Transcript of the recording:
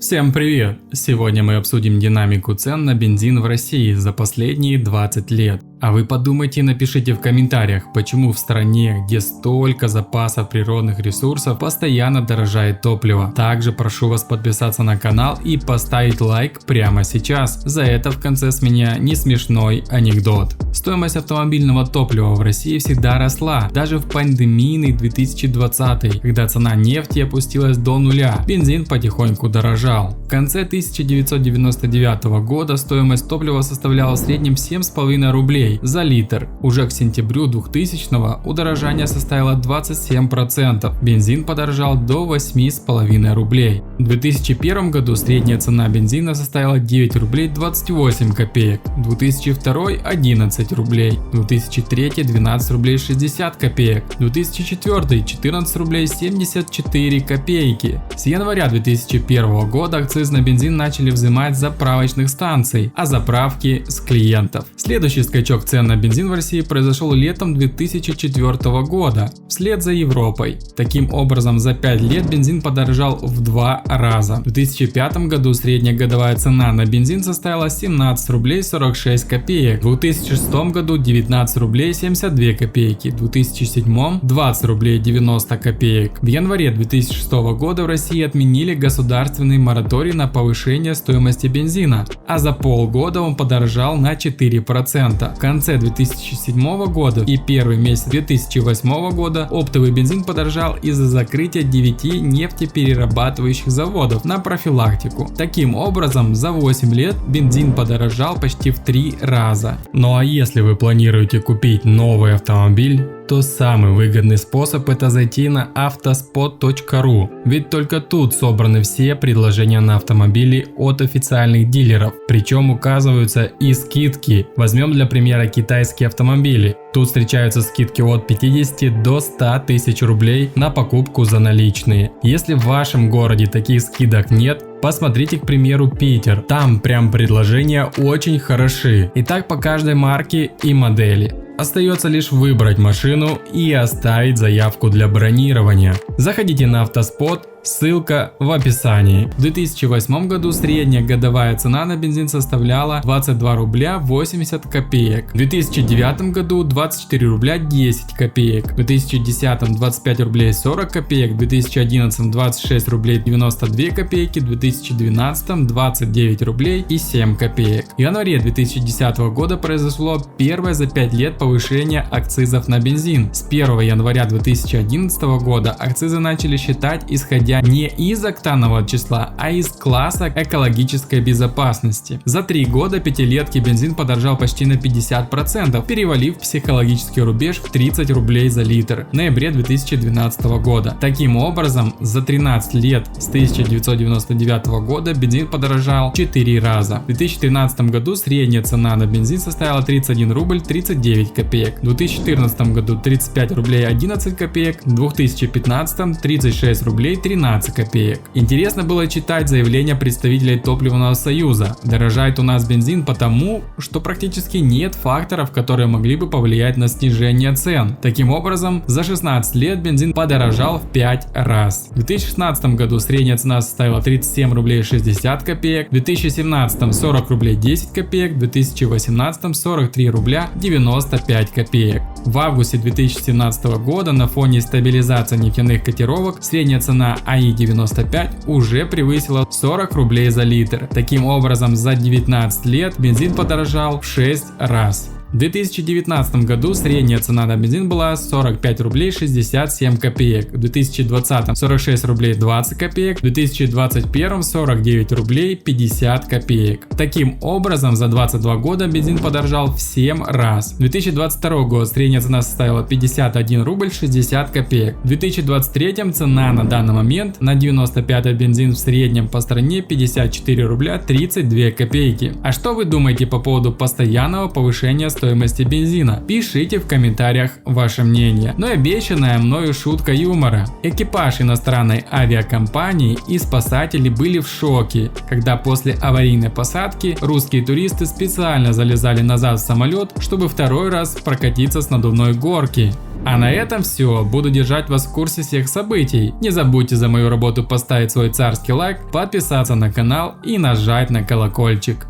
Всем привет! Сегодня мы обсудим динамику цен на бензин в России за последние 20 лет. А вы подумайте и напишите в комментариях, почему в стране, где столько запасов природных ресурсов, постоянно дорожает топливо. Также прошу вас подписаться на канал и поставить лайк прямо сейчас. За это в конце с меня не смешной анекдот. Стоимость автомобильного топлива в России всегда росла, даже в пандемийный 2020, когда цена нефти опустилась до нуля, бензин потихоньку дорожал. В конце 1999 года стоимость топлива составляла в среднем 7,5 рублей за литр. Уже к сентябрю 2000-го удорожание составило 27%, бензин подорожал до 8,5 рублей. В 2001 году средняя цена бензина составила 9 рублей 28 копеек, 2002 11 рублей, 2003 12 рублей 60 копеек, 2004 14 рублей 74 копейки. С января 2001 года акциз на бензин начали взимать с заправочных станций, а заправки с клиентов. Следующий скачок цен на бензин в России произошел летом 2004 года, вслед за Европой. Таким образом, за 5 лет бензин подорожал в 2 раза. В 2005 году средняя годовая цена на бензин составила 17 рублей 46 копеек, в 2006 году 19 рублей 72 копейки, в 2007 20 рублей 90 копеек. В январе 2006 года в России отменили государственный мораторий на повышение стоимости бензина, а за полгода он подорожал на 4%. В конце 2007 года и первый месяц 2008 года оптовый бензин подорожал из-за закрытия 9 нефтеперерабатывающих заводов на профилактику. Таким образом, за 8 лет бензин подорожал почти в 3 раза. Ну а если вы планируете купить новый автомобиль, то самый выгодный способ — это зайти на autospot.ru, ведь только тут собраны все предложения на автомобили от официальных дилеров, причем указываются и скидки. Возьмем для примера китайские автомобили. Тут встречаются скидки от 50 до 100 тысяч рублей на покупку за наличные. Если в вашем городе таких скидок нет, посмотрите, к примеру, Питер. Там прям предложения очень хороши. И так по каждой марке и модели. Остается лишь выбрать машину и оставить заявку для бронирования. Заходите на Автоспот, ссылка в описании. В 2008 году средняя годовая цена на бензин составляла 22 рубля 80 копеек. В 2009 году 24 рубля 10 копеек. В 2010 25 рублей 40 копеек. В 2011 26 рублей 92 копейки. В 2012 29 рублей и 7 копеек. В январе 2010 года произошло первое за 5 лет повышение акцизов на бензин. С 1 января 2011 года акцизы начали считать исходя не из октанового числа, а из класса экологической безопасности. За 3 года пятилетки бензин подорожал почти на 50%, перевалив психологический рубеж в 30 рублей за литр в ноябре 2012 года. Таким образом, за 13 лет с 1999 года бензин подорожал 4 раза. В 2013 году средняя цена на бензин составила 31 рубль 39 копеек, в 2014 году 35 рублей 11 копеек, в 2015 36 рублей 13 копеек. Интересно было читать заявления представителей топливного союза. Дорожает у нас бензин потому, что практически нет факторов, которые могли бы повлиять на снижение цен. Таким образом, за 16 лет бензин подорожал в 5 раз. В 2016 году средняя цена составила 37 рублей 60 копеек, в 2017 40 рублей 10 копеек, в 2018 43 рубля 95 копеек. В августе 2017 года на фоне стабилизации нефтяных котировок средняя цена АИ-95 уже превысила 40 рублей за литр. Таким образом, за 19 лет бензин подорожал в 6 раз. В 2019 году средняя цена на бензин была 45 рублей 67 копеек, в 2020 46 рублей 20 копеек, в 2021 49 рублей 50 копеек. Таким образом, за 22 года бензин подорожал в 7 раз. В 2022 год средняя цена составила 51 рубль 60 копеек. В 2023 цена на данный момент на 95 бензин в среднем по стране 54 рубля 32 копейки. А что вы думаете по поводу постоянного повышения стоимости стоимости бензина? Пишите в комментариях ваше мнение. Но и обещанная мною шутка юмора. Экипаж иностранной авиакомпании и спасатели были в шоке, когда после аварийной посадки русские туристы специально залезали назад в самолет, чтобы второй раз прокатиться с надувной горки. А на этом все. Буду держать вас в курсе всех событий. Не забудьте за мою работу поставить свой царский лайк, подписаться на канал и нажать на колокольчик.